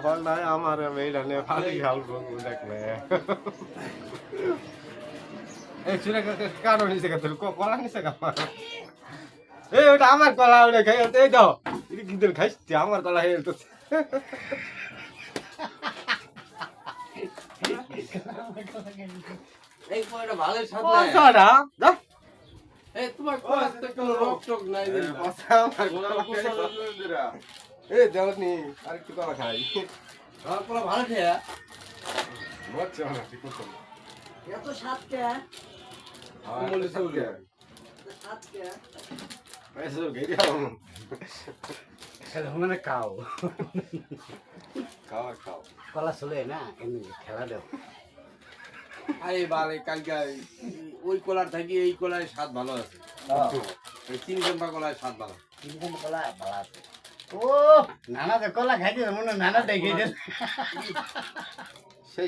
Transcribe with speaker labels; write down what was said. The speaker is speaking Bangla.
Speaker 1: ফল নাই আমার মেয়েটা নিয়ে ফালি খাল দেখলে এই চুলে কারো নিচে গেছে কলা নিচে আমার এই ওটা আমার কলা ওটা খাই এই দাও এটা কিন্তু খাইছি আমার কলা খেয়ে তো
Speaker 2: এই কলাটা ভালো স্বাদ
Speaker 1: ও
Speaker 2: নাই
Speaker 1: সারা দা
Speaker 2: এই তোমার কলা তো কোনো রক টক নাই রে
Speaker 1: আমার কলা এই দেওনি আরেকটু কলা খাই
Speaker 2: আমার কলা ভালো খেয়া
Speaker 1: মরছে না ঠিক মতো
Speaker 3: এত স্বাদ কে
Speaker 2: বলে চলে
Speaker 3: স্বাদ কে
Speaker 1: এসে গেরি
Speaker 3: খেলা মানে খাও
Speaker 1: খাও খাও
Speaker 3: কলা চলে না এমনি খেলা দেও
Speaker 2: আরে বালে কালকে ওই কলার থেকে এই কলায় স্বাদ ভালো আছে এই চিনি চম্পা কলায় স্বাদ ভালো
Speaker 3: কিন্তু কলা ভালো আছে ও নানা তো কলা খাইতে মনে নানা দেখে
Speaker 1: সেই